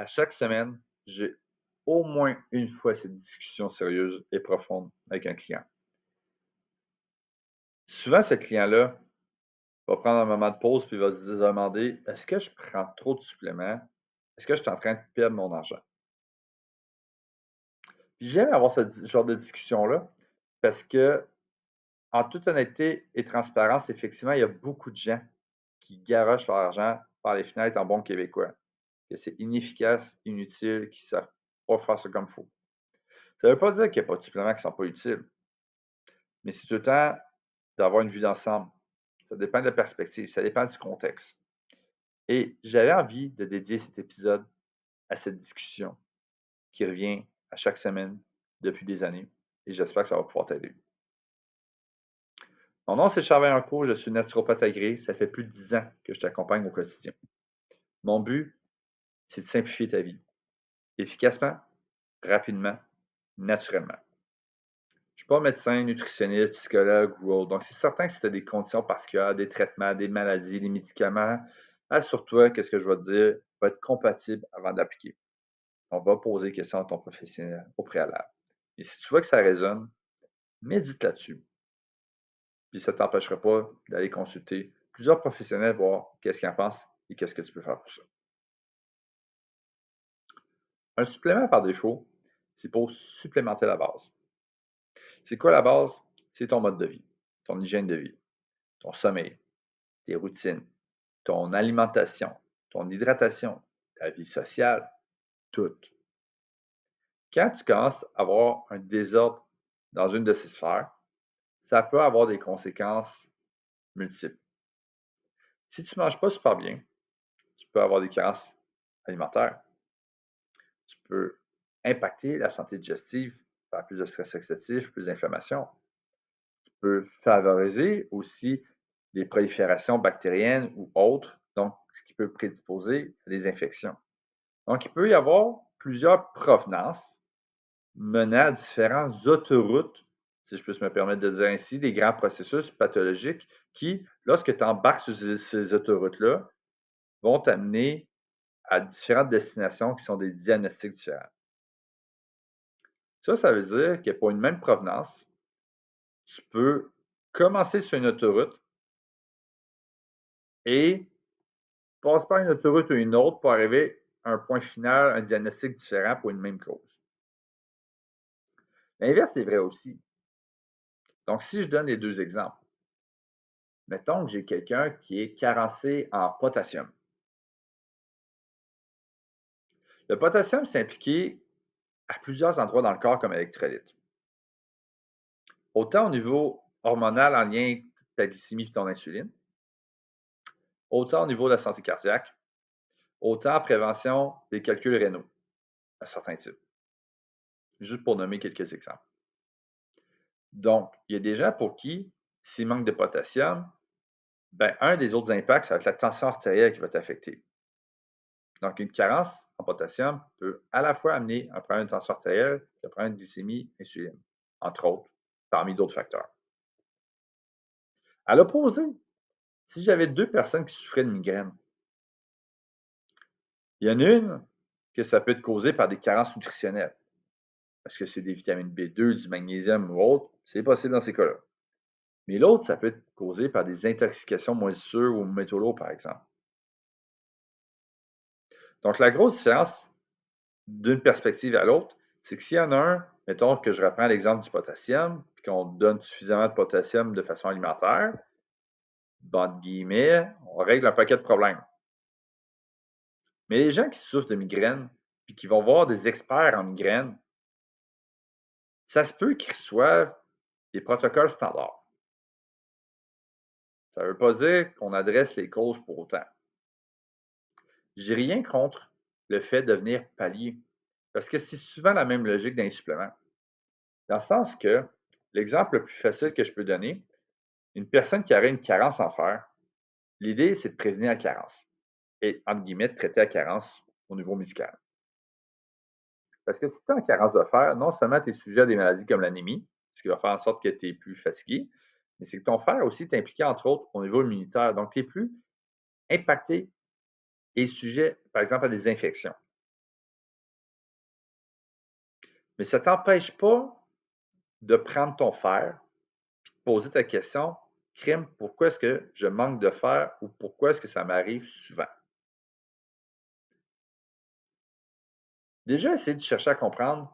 À chaque semaine, j'ai au moins une fois cette discussion sérieuse et profonde avec un client. Souvent, ce client-là va prendre un moment de pause puis va se demander, est-ce que je prends trop de suppléments? Est-ce que je suis en train de perdre mon argent? Puis j'aime avoir ce genre de discussion-là parce que, en toute honnêteté et transparence, effectivement, il y a beaucoup de gens qui garochent leur argent par les fenêtres en bon québécois. Que c'est inefficace, inutile, qu'ils ne savent pas faire ça comme il faut. Ça ne veut pas dire qu'il n'y a pas de suppléments qui ne sont pas utiles, mais c'est tout le temps d'avoir une vue d'ensemble. Ça dépend de la perspective, ça dépend du contexte. Et j'avais envie de dédier cet épisode à cette discussion qui revient à chaque semaine depuis des années et j'espère que ça va pouvoir t'aider. Mon nom, c'est Charles Vaillancourt, je suis naturopathe agréé. Ça fait plus de 10 ans que je t'accompagne au quotidien. Mon but, c'est de simplifier ta vie, efficacement, rapidement, naturellement. Je ne suis pas médecin, nutritionniste, psychologue ou autre. Donc, c'est certain que si tu as des conditions particulières, des traitements, des maladies, des médicaments, assure-toi que ce que je vais te dire va être compatible avant d'appliquer. On va poser des questions à ton professionnel au préalable. Et si tu vois que ça résonne, médite là-dessus. Puis ça ne t'empêchera pas d'aller consulter plusieurs professionnels, voir qu'est-ce qu'ils en pensent et qu'est-ce que tu peux faire pour ça. Un supplément par défaut, c'est pour supplémenter la base. C'est quoi la base? C'est ton mode de vie, ton hygiène de vie, ton sommeil, tes routines, ton alimentation, ton hydratation, ta vie sociale, tout. Quand tu commences à avoir un désordre dans une de ces sphères, ça peut avoir des conséquences multiples. Si tu ne manges pas super bien, tu peux avoir des carences alimentaires. Tu peux impacter la santé digestive, faire plus de stress oxydatif, plus d'inflammation. Tu peux favoriser aussi des proliférations bactériennes ou autres, donc ce qui peut prédisposer à des infections. Donc, il peut y avoir plusieurs provenances menant à différentes autoroutes, si je peux me permettre de dire ainsi, des grands processus pathologiques qui, lorsque tu embarques sur ces autoroutes-là, vont t'amener à différentes destinations qui sont des diagnostics différents. Ça veut dire que pour une même provenance, tu peux commencer sur une autoroute et passer par une autoroute ou une autre pour arriver à un point final, un diagnostic différent pour une même cause. L'inverse est vrai aussi. Donc, si je donne les deux exemples, mettons que j'ai quelqu'un qui est carencé en potassium. Le potassium, c'est impliqué à plusieurs endroits dans le corps comme électrolyte. Autant au niveau hormonal en lien avec ta glycémie et ton insuline, autant au niveau de la santé cardiaque, autant en prévention des calculs rénaux à certains types. Juste pour nommer quelques exemples. Donc, il y a des gens pour qui, s'il manque de potassium, ben, un des autres impacts, ça va être la tension artérielle qui va t'affecter. Donc, une carence en potassium peut à la fois amener un problème de tension artérielle et un problème de glycémie, insuline, entre autres, parmi d'autres facteurs. À l'opposé, si j'avais deux personnes qui souffraient de migraine, il y en a une que ça peut être causé par des carences nutritionnelles. Est-ce que c'est des vitamines B2, du magnésium ou autre? C'est possible dans ces cas-là. Mais l'autre, ça peut être causé par des intoxications moisissures ou métaux lourds, par exemple. Donc, la grosse différence d'une perspective à l'autre, c'est que s'il y en a un, mettons que je reprends l'exemple du potassium, puis qu'on donne suffisamment de potassium de façon alimentaire, entre guillemets, on règle un paquet de problèmes. Mais les gens qui souffrent de migraine, puis qui vont voir des experts en migraine, ça se peut qu'ils reçoivent des protocoles standards. Ça ne veut pas dire qu'on adresse les causes pour autant. J'ai rien contre le fait de venir pallier, parce que c'est souvent la même logique d'un supplément. Dans le sens que, l'exemple le plus facile que je peux donner, une personne qui aurait une carence en fer, l'idée, c'est de prévenir la carence et, entre guillemets, de traiter la carence au niveau médical. Parce que si tu es en carence de fer, non seulement tu es sujet à des maladies comme l'anémie, ce qui va faire en sorte que tu es plus fatigué, mais c'est que ton fer aussi est impliqué, entre autres, au niveau immunitaire. Donc, tu es plus impacté et sujet, par exemple, à des infections. Mais ça ne t'empêche pas de prendre ton fer et de poser ta question, crime, pourquoi est-ce que je manque de fer ou pourquoi est-ce que ça m'arrive souvent? Déjà, essayer de chercher à comprendre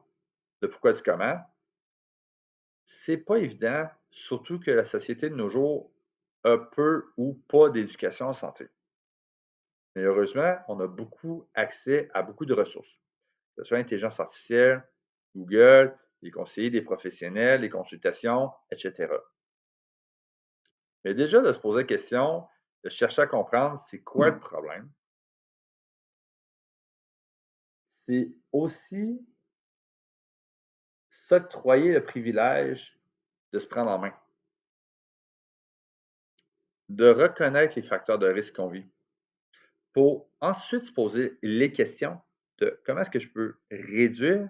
le pourquoi du comment, c'est pas évident, surtout que la société de nos jours a peu ou pas d'éducation en santé. Mais heureusement, on a beaucoup accès à beaucoup de ressources, que ce soit l'intelligence artificielle, Google, les conseillers des professionnels, les consultations, etc. Mais déjà, de se poser la question, de chercher à comprendre c'est quoi le problème, c'est aussi s'octroyer le privilège de se prendre en main, de reconnaître les facteurs de risque qu'on vit, pour ensuite se poser les questions de comment est-ce que je peux réduire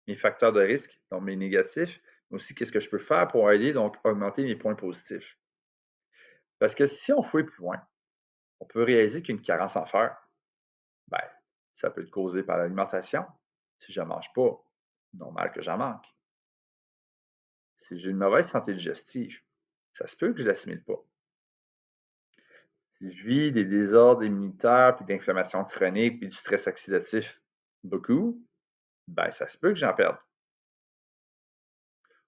mes facteurs de risque, donc mes négatifs, mais aussi qu'est-ce que je peux faire pour aider, donc augmenter mes points positifs. Parce que si on fouille plus loin, on peut réaliser qu'une carence en fer, ben, ça peut être causé par l'alimentation. Si je ne mange pas, normal que j'en manque. Si j'ai une mauvaise santé digestive, ça se peut que je ne l'assimile pas. Si je vis des désordres immunitaires, puis d'inflammation chronique, puis du stress oxydatif beaucoup, ben ça se peut que j'en perde.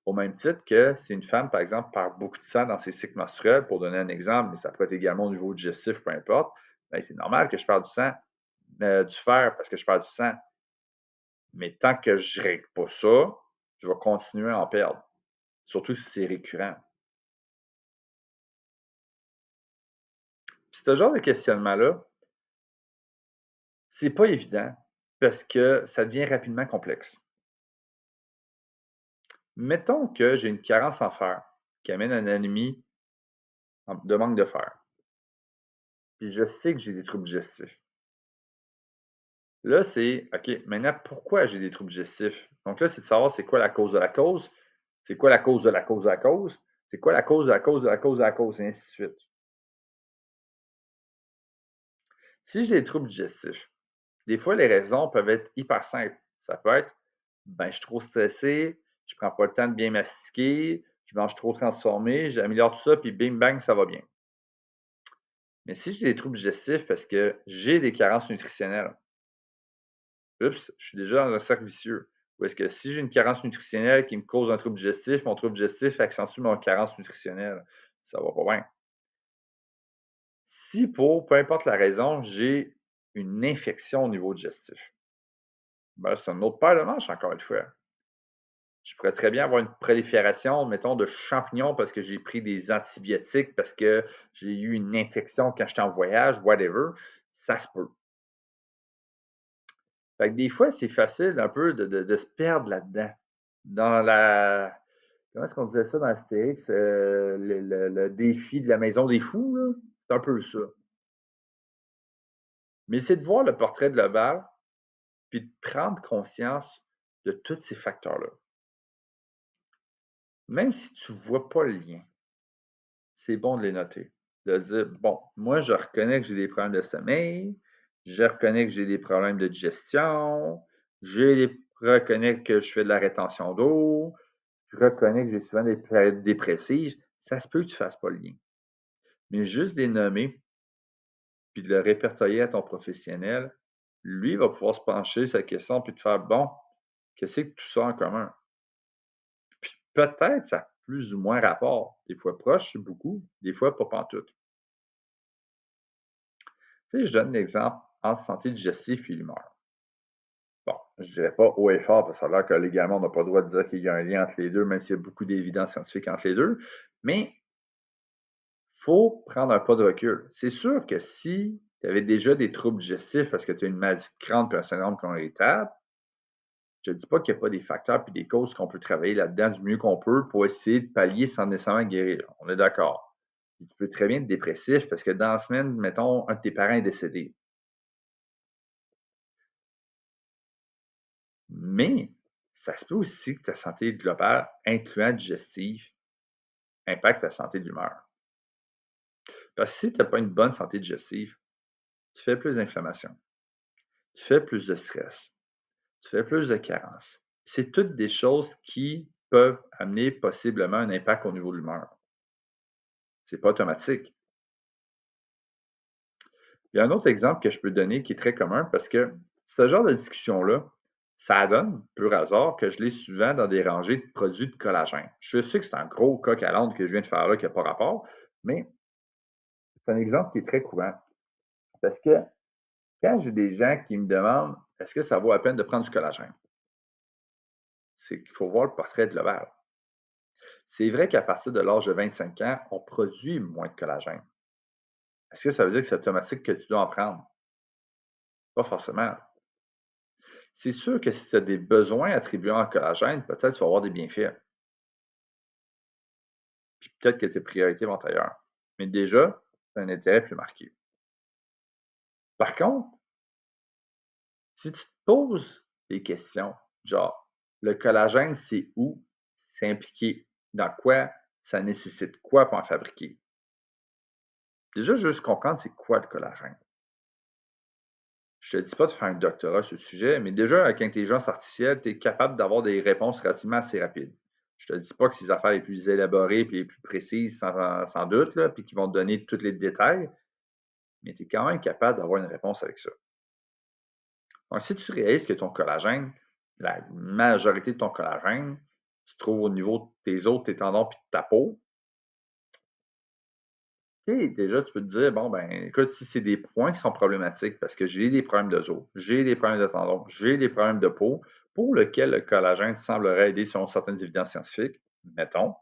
Au même titre que si une femme, par exemple, perd beaucoup de sang dans ses cycles menstruels, pour donner un exemple, mais ça peut être également au niveau digestif, peu importe, ben c'est normal que je perde du sang, du fer parce que je perds du sang. Mais tant que je ne règle pas ça, je vais continuer à en perdre, surtout si c'est récurrent. Puis ce genre de questionnement-là, c'est pas évident parce que ça devient rapidement complexe. Mettons que j'ai une carence en fer qui amène une anémie de manque de fer. Puis je sais que j'ai des troubles digestifs. Là, c'est OK, maintenant, pourquoi j'ai des troubles digestifs? Donc là, c'est de savoir c'est quoi la cause de la cause, c'est quoi la cause de la cause de la cause, c'est quoi la cause de la cause de la cause de la cause, et ainsi de suite. Si j'ai des troubles digestifs, des fois, les raisons peuvent être hyper simples. Ça peut être, ben, je suis trop stressé, je prends pas le temps de bien mastiquer, je mange trop transformé, j'améliore tout ça, puis bing bang, ça va bien. Mais si j'ai des troubles digestifs parce que j'ai des carences nutritionnelles, oups, je suis déjà dans un cercle vicieux. Ou est-ce que si j'ai une carence nutritionnelle qui me cause un trouble digestif, mon trouble digestif accentue mon carence nutritionnelle? Ça va pas bien. Si pour peu importe la raison, j'ai une infection au niveau digestif, ben, c'est une autre paire de manches, encore une fois. Je pourrais très bien avoir une prolifération, mettons, de champignons parce que j'ai pris des antibiotiques, parce que j'ai eu une infection quand j'étais en voyage, whatever. Ça se peut. Fait que des fois, c'est facile un peu de se perdre là-dedans. Dans la. Comment est-ce qu'on disait ça dans Astérix? Le défi de la maison des fous, là? C'est un peu ça. Mais c'est de voir le portrait global, puis de prendre conscience de tous ces facteurs-là. Même si tu ne vois pas le lien, c'est bon de les noter. De dire, bon, moi, je reconnais que j'ai des problèmes de sommeil, je reconnais que j'ai des problèmes de digestion, je reconnais que je fais de la rétention d'eau, je reconnais que j'ai souvent des périodes dépressives. Ça se peut que tu ne fasses pas le lien. Mais juste les nommer, puis de le répertorier à ton professionnel, lui va pouvoir se pencher sur la question, puis te faire, bon, qu'est-ce que tout ça en commun? Puis peut-être ça a plus ou moins rapport. Des fois proche, beaucoup, des fois pas pantoute. Tu sais, je donne l'exemple entre santé digestive et l'humeur. Bon, je ne dirais pas haut et fort, parce que ça a l'air que légalement, on n'a pas le droit de dire qu'il y a un lien entre les deux, même s'il y a beaucoup d'évidence scientifique entre les deux. Mais il faut prendre un pas de recul. C'est sûr que si tu avais déjà des troubles digestifs parce que tu as une maladie de Crohn et un syndrome irritable, je ne dis pas qu'il n'y a pas des facteurs et des causes qu'on peut travailler là-dedans du mieux qu'on peut pour essayer de pallier sans nécessairement guérir. On est d'accord. Tu peux très bien être dépressif parce que dans la semaine, mettons, un de tes parents est décédé. Mais ça se peut aussi que ta santé globale, incluant digestive, impacte ta santé de l'humeur. Parce que si tu n'as pas une bonne santé digestive, tu fais plus d'inflammation, tu fais plus de stress, tu fais plus de carences, c'est toutes des choses qui peuvent amener possiblement un impact au niveau de l'humeur. C'est pas automatique. Il y a un autre exemple que je peux donner qui est très commun parce que ce genre de discussion-là, ça donne, pur hasard, que je l'ai souvent dans des rangées de produits de collagène. Je sais que c'est un gros coq à l'âne que je viens de faire là qui n'a pas rapport, mais c'est un exemple qui est très courant. Parce que quand j'ai des gens qui me demandent est-ce que ça vaut la peine de prendre du collagène, c'est qu'il faut voir le portrait global. C'est vrai qu'à partir de l'âge de 25 ans, on produit moins de collagène. Est-ce que ça veut dire que c'est automatique que tu dois en prendre? Pas forcément. C'est sûr que si tu as des besoins attribués en collagène, peut-être tu vas avoir des bienfaits. Puis peut-être que tes priorités vont ailleurs. Mais déjà, tu as un intérêt plus marqué. Par contre, si tu te poses des questions, genre, le collagène, c'est où? C'est impliqué dans quoi? Ça nécessite quoi pour en fabriquer? Déjà, juste comprendre c'est quoi le collagène. Je ne te dis pas de faire un doctorat sur le sujet, mais déjà, avec l'intelligence artificielle, tu es capable d'avoir des réponses relativement assez rapides. Je ne te dis pas que c'est les affaires les plus élaborées et les plus précises, sans doute, là, puis qui vont te donner tous les détails, mais tu es quand même capable d'avoir une réponse avec ça. Donc, si tu réalises que ton collagène, la majorité de ton collagène, tu trouves au niveau de tes os, tes tendons et de ta peau, déjà, tu peux te dire, bon, ben, écoute, si c'est des points qui sont problématiques, parce que j'ai des problèmes de os, j'ai des problèmes de tendons, j'ai des problèmes de peau, pour lesquels le collagène semblerait aider selon certaines évidences scientifiques, mettons,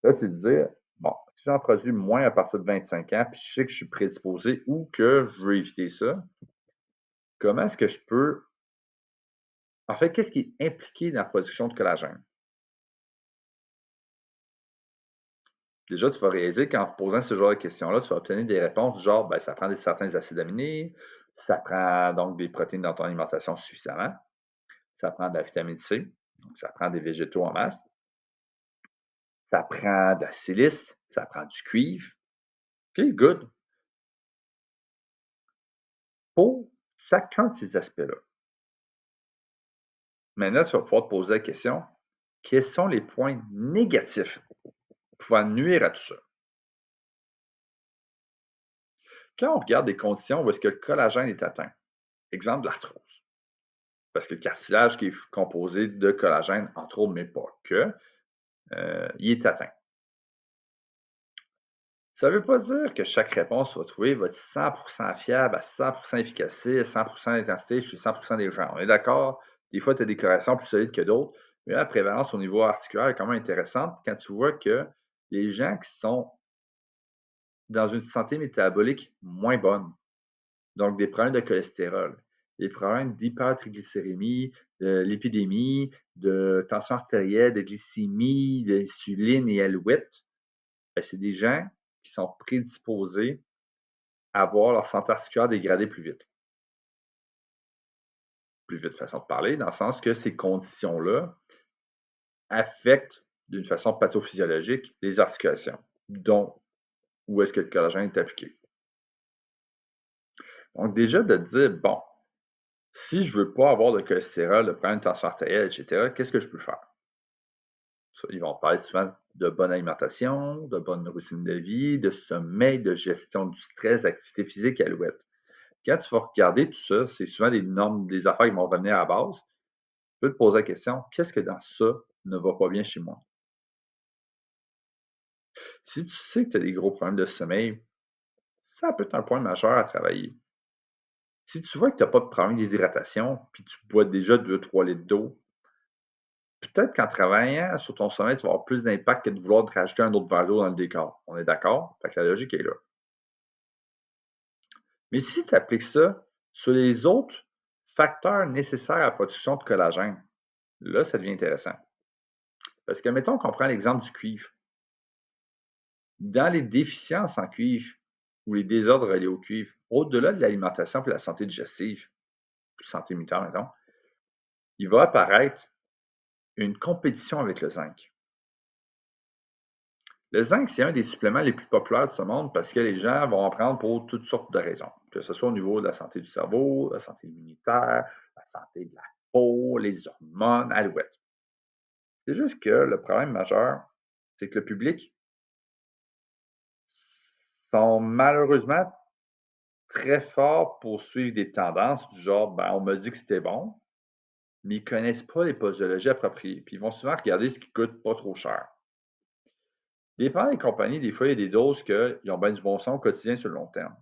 là, c'est de dire, bon, si j'en produis moins à partir de 25 ans, puis je sais que je suis prédisposé ou que je veux éviter ça, comment est-ce que je peux. En fait, qu'est-ce qui est impliqué dans la production de collagène? Déjà, tu vas réaliser qu'en posant ce genre de questions-là, tu vas obtenir des réponses du genre, ben, ça prend certains acides aminés, ça prend donc des protéines dans ton alimentation suffisamment, ça prend de la vitamine C, donc ça prend des végétaux en masse, ça prend de la silice, ça prend du cuivre. OK, good. Pour chacun de ces aspects-là. Maintenant, tu vas pouvoir te poser la question, quels sont les points négatifs pouvant nuire à tout ça? Quand on regarde des conditions où est-ce que le collagène est atteint, exemple l'arthrose, parce que le cartilage qui est composé de collagène, entre autres, mais pas que, il est atteint. Ça ne veut pas dire que chaque réponse va trouver va être 100% fiable, à 100% efficacité, à 100% d'intensité chez 100% des gens. On est d'accord? Des fois, tu as des corrélations plus solides que d'autres, mais la prévalence au niveau articulaire est quand même intéressante quand tu vois que les gens qui sont dans une santé métabolique moins bonne, donc des problèmes de cholestérol, des problèmes d'hypertriglycérémie, de lipidémie, de tension artérielle, de glycémie, d'insuline et alouette, ben, c'est des gens qui sont prédisposés à voir leur santé articulaire dégrader plus vite. Plus vite, façon de parler, dans le sens que ces conditions-là affectent d'une façon pathophysiologique les articulations, dont où est-ce que le collagène est appliqué. Donc déjà de dire, bon, si je ne veux pas avoir de cholestérol, de problème de tension artérielle, etc., qu'est-ce que je peux faire? Ça, ils vont parler souvent de bonne alimentation, de bonne routine de vie, de sommeil, de gestion du stress, d'activité physique, alouette. Quand tu vas regarder tout ça, c'est souvent des normes, des affaires qui vont revenir à la base. Tu peux te poser la question, qu'est-ce que dans ça ne va pas bien chez moi? Si tu sais que tu as des gros problèmes de sommeil, ça peut être un point majeur à travailler. Si tu vois que tu n'as pas de problème d'hydratation, puis tu bois déjà 2-3 litres d'eau, peut-être qu'en travaillant sur ton sommeil, tu vas avoir plus d'impact que de vouloir te rajouter un autre verre d'eau dans le décor. On est d'accord? Fait que la logique est là. Mais si tu appliques ça sur les autres facteurs nécessaires à la production de collagène, là, ça devient intéressant. Parce que, mettons qu'on prend l'exemple du cuivre. Dans les déficiences en cuivre ou les désordres reliés au cuivre, au-delà de l'alimentation et de la santé digestive, ou santé immunitaire, mettons, il va apparaître une compétition avec le zinc. Le zinc, c'est un des suppléments les plus populaires de ce monde parce que les gens vont en prendre pour toutes sortes de raisons, que ce soit au niveau de la santé du cerveau, la santé immunitaire, la santé de la peau, les hormones, alouette. C'est juste que le problème majeur, c'est que le public sont malheureusement très forts pour suivre des tendances du genre, ben, on m'a dit que c'était bon, mais ils ne connaissent pas les posologies appropriées. Puis ils vont souvent regarder ce qui coûte pas trop cher. Dépendant des compagnies, des fois, il y a des doses qu'ils ont bien du bon sens au quotidien sur le long terme.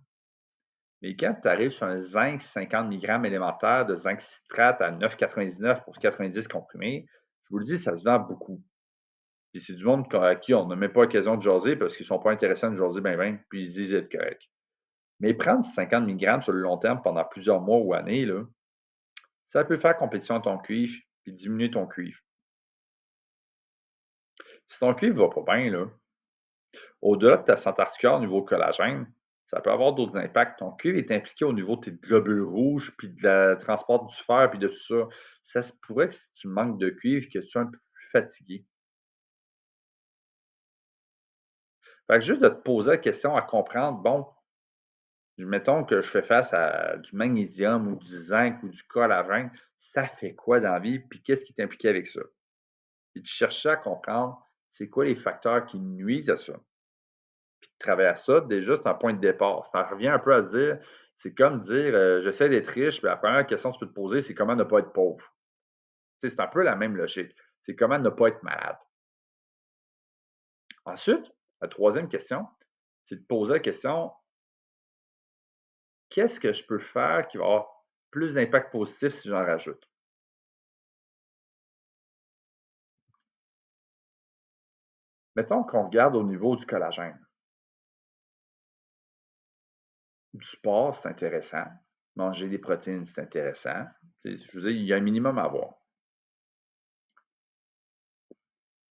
Mais quand tu arrives sur un zinc 50 mg élémentaire de zinc citrate à 9,99 pour 90 comprimés, je vous le dis, ça se vend beaucoup. Puis c'est du monde à qui on n'a même pas l'occasion de jaser parce qu'ils ne sont pas intéressants de jaser bien, puis ils se disent être correct. Mais prendre 50 mg sur le long terme pendant plusieurs mois ou années, là, ça peut faire compétition à ton cuivre puis diminuer ton cuivre. Si ton cuivre va pas bien, là, au-delà de ta santé articulaire au niveau collagène, ça peut avoir d'autres impacts. Ton cuivre est impliqué au niveau de tes globules rouges, puis de la transport du fer, puis de tout ça. Ça se pourrait que si tu manques de cuivre, que tu sois un peu plus fatigué. Fait que juste de te poser la question à comprendre, bon, mettons que je fais face à du magnésium ou du zinc ou du collagène, ça fait quoi dans la vie, puis qu'est-ce qui est impliqué avec ça? Puis de chercher à comprendre c'est quoi les facteurs qui nuisent à ça. Puis de travailler à ça, déjà, c'est un point de départ. Ça revient un peu à dire, c'est comme dire, j'essaie d'être riche, mais la première question que tu peux te poser, c'est comment ne pas être pauvre. Tu sais, c'est un peu la même logique. C'est comment ne pas être malade. Ensuite, la troisième question, c'est de poser la question, qu'est-ce que je peux faire qui va avoir plus d'impact positif si j'en rajoute? Mettons qu'on regarde au niveau du collagène. Du sport, c'est intéressant. Manger des protéines, c'est intéressant. Je veux dire, il y a un minimum à avoir.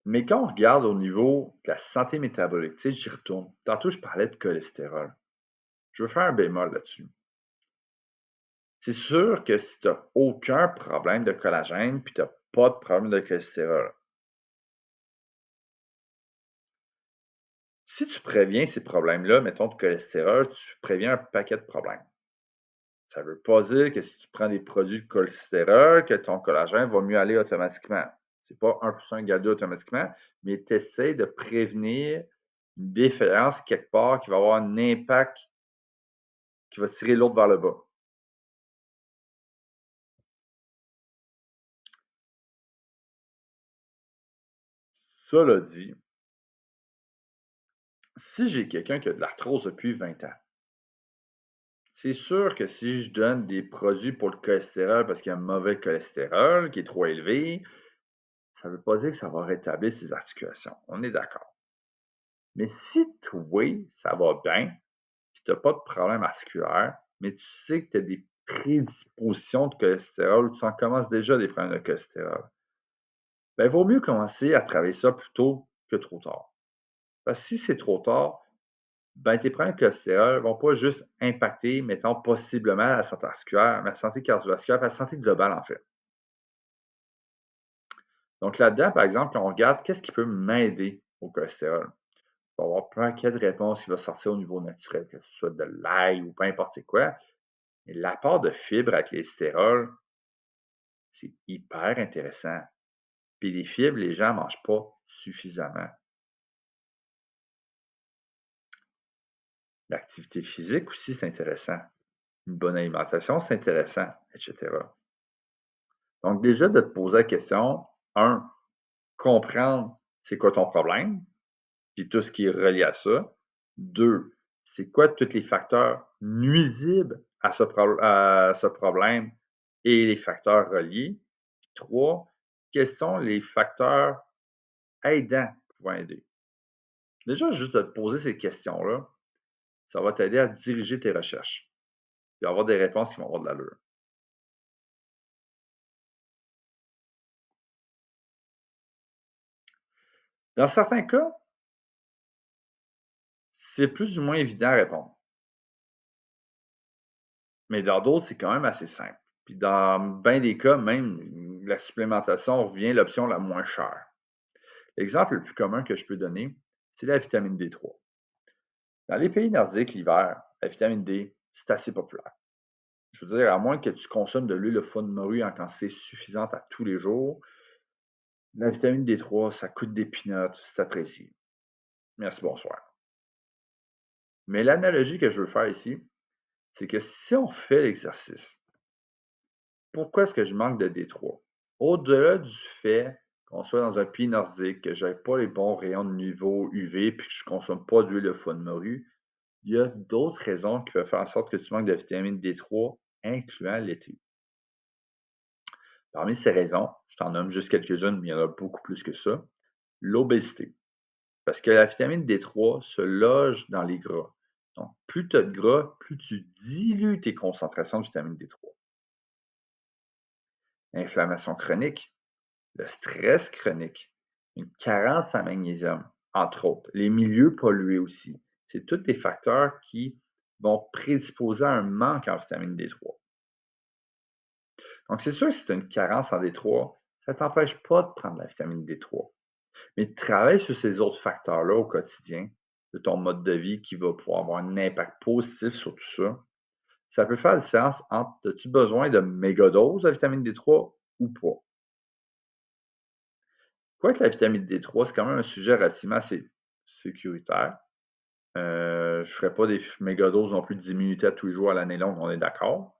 Mais quand on regarde au niveau de la santé métabolique, tu sais, j'y retourne. Tantôt, je parlais de cholestérol. Je veux faire un bémol là-dessus. C'est sûr que si tu n'as aucun problème de collagène, puis tu n'as pas de problème de cholestérol, si tu préviens ces problèmes-là, mettons de cholestérol, tu préviens un paquet de problèmes. Ça ne veut pas dire que si tu prends des produits de cholestérol, que ton collagène va mieux aller automatiquement. Ce n'est pas 1 plus 1 égale 2 automatiquement, mais tu essaies de prévenir une défaillance quelque part qui va avoir un impact qui va tirer l'autre vers le bas. Cela dit, si j'ai quelqu'un qui a de l'arthrose depuis 20 ans, c'est sûr que si je donne des produits pour le cholestérol parce qu'il y a un mauvais cholestérol qui est trop élevé, ça ne veut pas dire que ça va rétablir ses articulations. On est d'accord. Mais si toi, ça va bien, tu n'as pas de problème articulaire, mais tu sais que tu as des prédispositions de cholestérol ou tu en commences déjà des problèmes de cholestérol, ben, il vaut mieux commencer à travailler ça plus tôt que trop tard. Parce que si c'est trop tard, ben, tes problèmes de cholestérol ne vont pas juste impacter, mettons, possiblement la santé articulaire, mais la santé cardiovasculaire, la santé globale, en fait. Donc là-dedans, par exemple, on regarde qu'est-ce qui peut m'aider au cholestérol. Il va y avoir plein de réponses qui vont sortir au niveau naturel, que ce soit de l'ail ou peu importe c'est quoi. Mais l'apport de fibres avec les stérols, c'est hyper intéressant. Puis les fibres, les gens ne mangent pas suffisamment. L'activité physique aussi, c'est intéressant. Une bonne alimentation, c'est intéressant, etc. Donc, déjà, de te poser la question, un, comprendre c'est quoi ton problème, puis tout ce qui est relié à ça. Deux, c'est quoi tous les facteurs nuisibles à ce problème et les facteurs reliés. Trois, quels sont les facteurs aidants pouvant aider. Déjà, juste de te poser ces questions-là, ça va t'aider à diriger tes recherches et avoir des réponses qui vont avoir de l'allure. Dans certains cas, c'est plus ou moins évident à répondre. Mais dans d'autres, c'est quand même assez simple. Puis dans bien des cas, même la supplémentation revient l'option la moins chère. L'exemple le plus commun que je peux donner, c'est la vitamine D3. Dans les pays nordiques, l'hiver, la vitamine D, c'est assez populaire. Je veux dire, à moins que tu consommes de l'huile de foie de morue en quantité suffisante à tous les jours, la vitamine D3, ça coûte des peanuts, c'est apprécié. Merci, bonsoir. Mais l'analogie que je veux faire ici, c'est que si on fait l'exercice, pourquoi est-ce que je manque de D3? Au-delà du fait qu'on soit dans un pays nordique, que je n'ai pas les bons rayons de niveau UV puis que je ne consomme pas d'huile de foie de morue, il y a d'autres raisons qui peuvent faire en sorte que tu manques de vitamine D3, incluant l'été. Parmi ces raisons, je t'en nomme juste quelques-unes, mais il y en a beaucoup plus que ça. L'obésité. Parce que la vitamine D3 se loge dans les gras. Donc, plus tu as de gras, plus tu dilues tes concentrations de vitamine D3. L'inflammation chronique, le stress chronique, une carence en magnésium, entre autres. Les milieux pollués aussi. C'est tous des facteurs qui vont prédisposer à un manque en vitamine D3. Donc, c'est sûr que si tu as une carence en D3, ça ne t'empêche pas de prendre la vitamine D3. Mais travaille sur ces autres facteurs-là au quotidien de ton mode de vie qui va pouvoir avoir un impact positif sur tout ça. Ça peut faire la différence entre as-tu besoin de mégadoses de vitamine D3 ou pas. Quoique la vitamine D3, c'est quand même un sujet relativement assez sécuritaire. Je ne ferai pas des mégadoses non plus de 10 minutes à tous les jours à l'année longue, on est d'accord.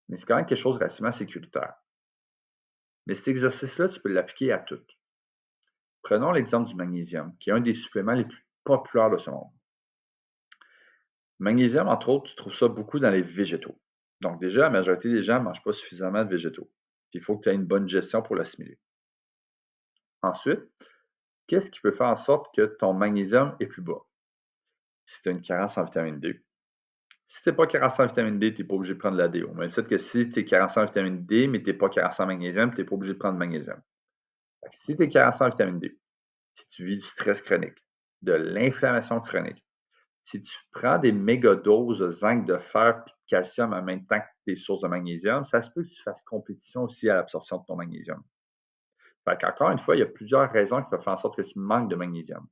Mais c'est quand même quelque chose de relativement sécuritaire. Mais cet exercice-là, tu peux l'appliquer à tout. Prenons l'exemple du magnésium, qui est un des suppléments les plus populaires de ce monde. Le magnésium, entre autres, tu trouves ça beaucoup dans les végétaux. Donc déjà, la majorité des gens ne mangent pas suffisamment de végétaux. Puis il faut que tu aies une bonne gestion pour l'assimiler. Ensuite, qu'est-ce qui peut faire en sorte que ton magnésium est plus bas? Si tu as une carence en vitamine D. Si tu n'es pas carencé en vitamine D, tu n'es pas obligé de prendre la DO. Même titre que si tu es carencé en vitamine D, mais tu n'es pas carencé en magnésium, tu n'es pas obligé de prendre magnésium. Si tu es carencé en vitamine D, si tu vis du stress chronique, de l'inflammation chronique, si tu prends des méga-doses de zinc, de fer et de calcium en même temps que tes sources de magnésium, ça se peut que tu fasses compétition aussi à l'absorption de ton magnésium. Encore une fois, il y a plusieurs raisons qui peuvent faire en sorte que tu manques de magnésium.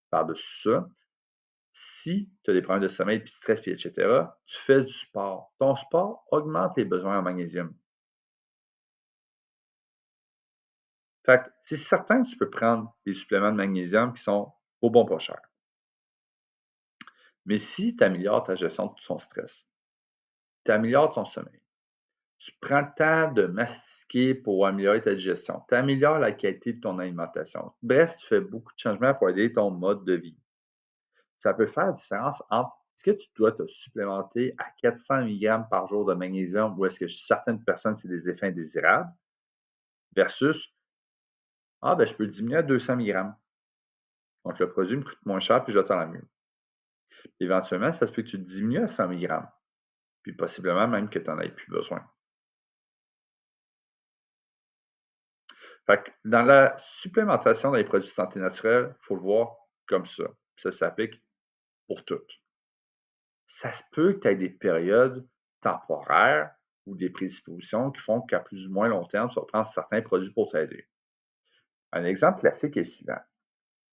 Par-dessus ça, si tu as des problèmes de sommeil, puis stress, puis etc., tu fais du sport. Ton sport augmente les besoins en magnésium. Fait que c'est certain que tu peux prendre des suppléments de magnésium qui sont au bon pas cher. Mais si tu améliores ta gestion de ton stress, tu améliores ton sommeil, tu prends le temps de mastiquer pour améliorer ta digestion, tu améliores la qualité de ton alimentation. Bref, tu fais beaucoup de changements pour aider ton mode de vie. Ça peut faire la différence entre est-ce que tu dois te supplémenter à 400 mg par jour de magnésium ou est-ce que chez certaines personnes, c'est des effets indésirables versus je peux diminuer à 200 mg. Donc, le produit me coûte moins cher puis je l'attends mieux. Éventuellement, ça se peut que tu diminues à 100 mg, puis possiblement même que tu n'en aies plus besoin. Fait que dans la supplémentation dans les produits de santé naturelle, il faut le voir comme ça. Ça s'applique pour tout. Ça se peut que tu aies des périodes temporaires ou des prédispositions qui font qu'à plus ou moins long terme, tu vas prendre certains produits pour t'aider. Un exemple classique est le suivant.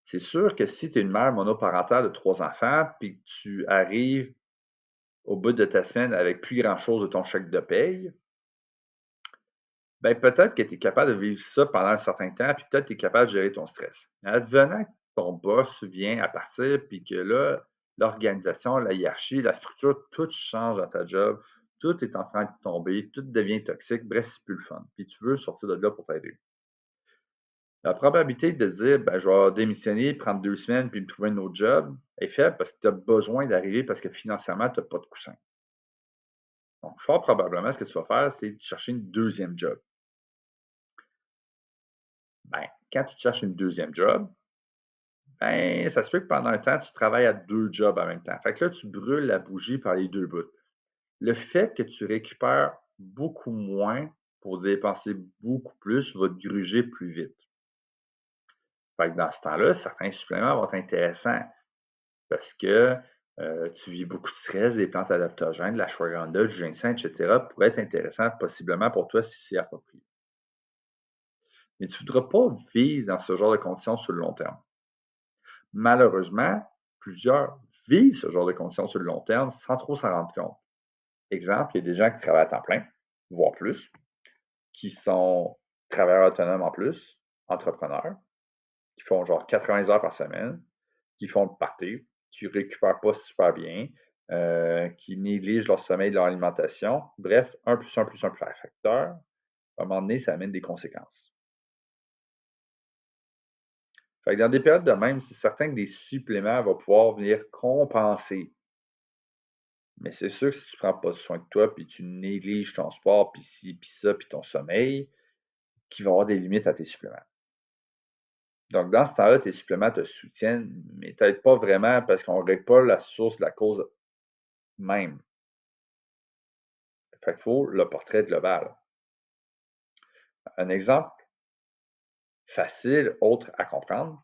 C'est sûr que si tu es une mère monoparentale de 3 enfants, puis que tu arrives au bout de ta semaine avec plus grand-chose de ton chèque de paye, peut-être que tu es capable de vivre ça pendant un certain temps, puis peut-être que tu es capable de gérer ton stress. Mais advenant que ton boss vient à partir, puis que là, l'organisation, la hiérarchie, la structure, tout change dans ta job, tout est en train de tomber, tout devient toxique, bref, c'est plus le fun. Puis tu veux sortir de là pour t'aider. La probabilité de dire, je vais démissionner, prendre 2 semaines, puis me trouver un autre job, est faible parce que tu as besoin d'arriver parce que financièrement, tu n'as pas de coussin. Donc, fort probablement, ce que tu vas faire, c'est de chercher une deuxième job. Quand tu cherches une deuxième job, ça se peut que pendant un temps, tu travailles à 2 jobs en même temps. Fait que là, tu brûles la bougie par les 2 bouts. Le fait que tu récupères beaucoup moins pour dépenser beaucoup plus va te gruger plus vite. Fait que dans ce temps-là, certains suppléments vont être intéressants parce que tu vis beaucoup de stress, des plantes adaptogènes, de l'ashwagandha, du ginseng, etc. pourraient être intéressants possiblement pour toi si c'est approprié. Mais tu ne voudras pas vivre dans ce genre de conditions sur le long terme. Malheureusement, plusieurs vivent ce genre de conditions sur le long terme sans trop s'en rendre compte. Exemple, il y a des gens qui travaillent à temps plein, voire plus, qui sont travailleurs autonomes en plus, entrepreneurs, qui font genre 80 heures par semaine, qui font le party, qui ne récupèrent pas super bien, qui négligent leur sommeil, leur alimentation. Bref, 1 plus 1 plus 1 plus un facteur, à un moment donné, ça amène des conséquences. Fait que dans des périodes de même, c'est certain que des suppléments vont pouvoir venir compenser. Mais c'est sûr que si tu ne prends pas soin de toi, puis tu négliges ton sport, puis ci, puis ça, puis ton sommeil, qu'il va y avoir des limites à tes suppléments. Donc, dans ce temps-là, tes suppléments te soutiennent, mais ne t'aident pas vraiment parce qu'on ne règle pas la source de la cause même. Fait qu'il faut le portrait global. Un exemple facile, autre à comprendre,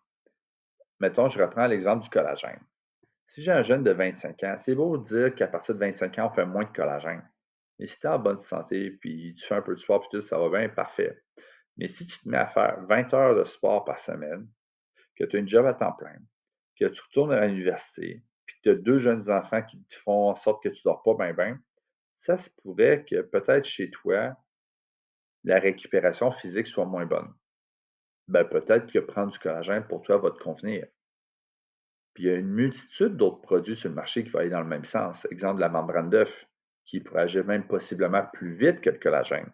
mettons, je reprends l'exemple du collagène. Si j'ai un jeune de 25 ans, c'est beau de dire qu'à partir de 25 ans, on fait moins de collagène. Mais si tu es en bonne santé, puis tu fais un peu de sport, puis tout, ça va bien, parfait. Mais si tu te mets à faire 20 heures de sport par semaine, que tu as une job à temps plein, que tu retournes à l'université, puis que tu as deux jeunes enfants qui te font en sorte que tu ne dors pas bien, ça se pourrait que peut-être chez toi, la récupération physique soit moins bonne. Ben, peut-être que prendre du collagène pour toi va te convenir. Puis il y a une multitude d'autres produits sur le marché qui vont aller dans le même sens. Exemple, la membrane d'œuf, qui pourrait agir même possiblement plus vite que le collagène.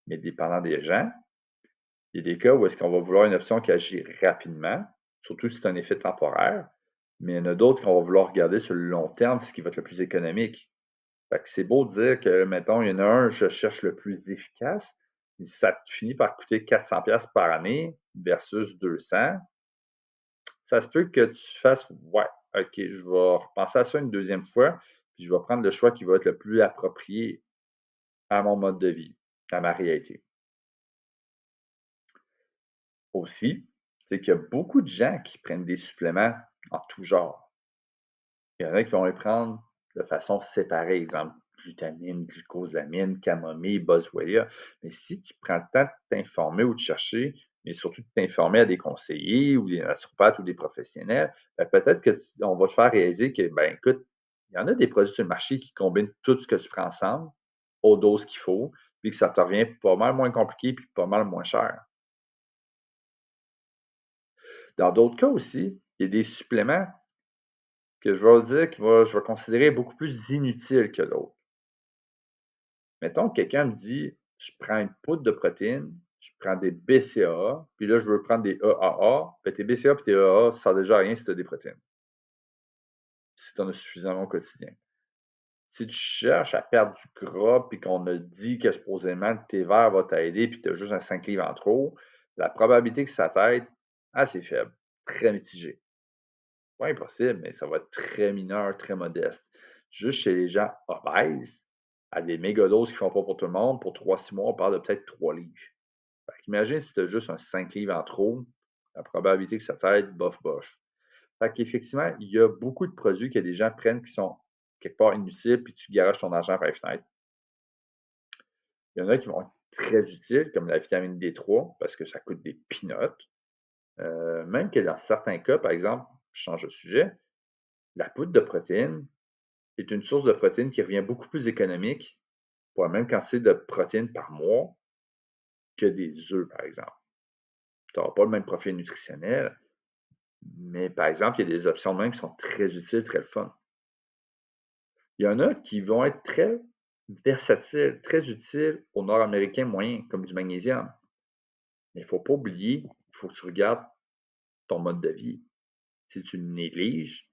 Mais dépendant des gens, il y a des cas où est-ce qu'on va vouloir une option qui agit rapidement, surtout si c'est un effet temporaire, mais il y en a d'autres qu'on va vouloir regarder sur le long terme, ce qui va être le plus économique. Fait que c'est beau de dire que, mettons, il y en a un, je cherche le plus efficace, mais ça te finit par coûter 400$ par année versus 200. Ça se peut que tu fasses, ouais, ok, je vais repenser à ça une deuxième fois, puis je vais prendre le choix qui va être le plus approprié à mon mode de vie, à ma réalité. Aussi, c'est qu'il y a beaucoup de gens qui prennent des suppléments en tout genre. Il y en a qui vont les prendre de façon séparée, exemple glutamine, glucosamine, camomille, boswellia. Mais si tu prends le temps de t'informer ou de chercher, mais surtout de t'informer à des conseillers ou des naturopathes ou des professionnels, ben peut-être qu'on va te faire réaliser que, ben écoute, il y en a des produits sur le marché qui combinent tout ce que tu prends ensemble aux doses qu'il faut, puis que ça te revient pas mal moins compliqué puis pas mal moins cher. Dans d'autres cas aussi, il y a des suppléments que je vais dire que je vais considérer beaucoup plus inutiles que d'autres. Mettons que quelqu'un me dit, je prends une poudre de protéines, je prends des BCAA, puis là, je veux prendre des EAA. Ben, tes BCAA et tes EAA, ça sert déjà à rien si tu as des protéines, si tu en as suffisamment au quotidien. Si tu cherches à perdre du gras, puis qu'on a dit que supposément tes verres va t'aider, puis tu as juste un 5 livres en trop, la probabilité que ça t'aide, assez faible, très mitigée. Pas impossible, mais ça va être très mineur, très modeste. Juste chez les gens obèses, à des méga-doses qui ne font pas pour tout le monde, pour 3-6 mois, on parle de peut-être 3 livres. Imagine si tu as juste un 5 livres en trop, la probabilité que ça t'aide, bof, bof. Fait qu'effectivement, il y a beaucoup de produits que les gens prennent qui sont quelque part inutiles, puis tu garages ton argent par les fenêtres. Il y en a qui vont être très utiles, comme la vitamine D3, parce que ça coûte des peanuts. Même que dans certains cas, par exemple, je change de sujet, la poudre de protéines est une source de protéines qui revient beaucoup plus économique pour la même quantité de protéines par mois que des œufs, par exemple. Tu n'auras pas le même profil nutritionnel, mais par exemple, il y a des options de même qui sont très utiles, très le fun. Il y en a qui vont être très versatiles, très utiles aux Nord-Américains moyens, comme du magnésium. Mais il ne faut pas oublier, il faut que tu regardes ton mode de vie. Si tu le négliges,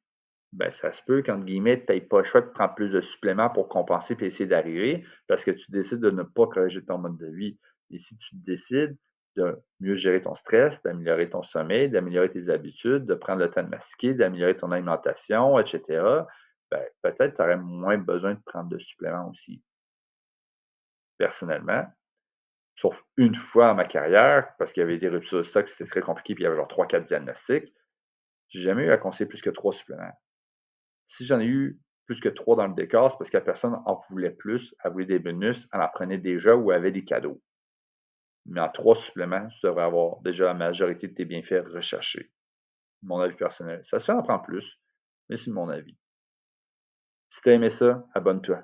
ben ça se peut qu'entre guillemets, tu n'aies pas le choix de prendre plus de suppléments pour compenser et essayer d'arriver parce que tu décides de ne pas corriger ton mode de vie. Et si tu décides de mieux gérer ton stress, d'améliorer ton sommeil, d'améliorer tes habitudes, de prendre le temps de mastiquer, d'améliorer ton alimentation, etc., ben, peut-être tu aurais moins besoin de prendre de suppléments aussi. Personnellement, sauf une fois en ma carrière, parce qu'il y avait des ruptures de stock, c'était très compliqué, puis il y avait genre 3-4 diagnostics, j'ai jamais eu à conseiller plus que 3 suppléments. Si j'en ai eu plus que 3 dans le décor, c'est parce que la personne en voulait plus, elle voulait des bonus, elle en prenait déjà ou avait des cadeaux. Mais en 3 suppléments, tu devrais avoir déjà la majorité de tes bienfaits recherchés. Mon avis personnel. Ça se fait en prendre plus, mais c'est mon avis. Si tu as aimé ça, abonne-toi.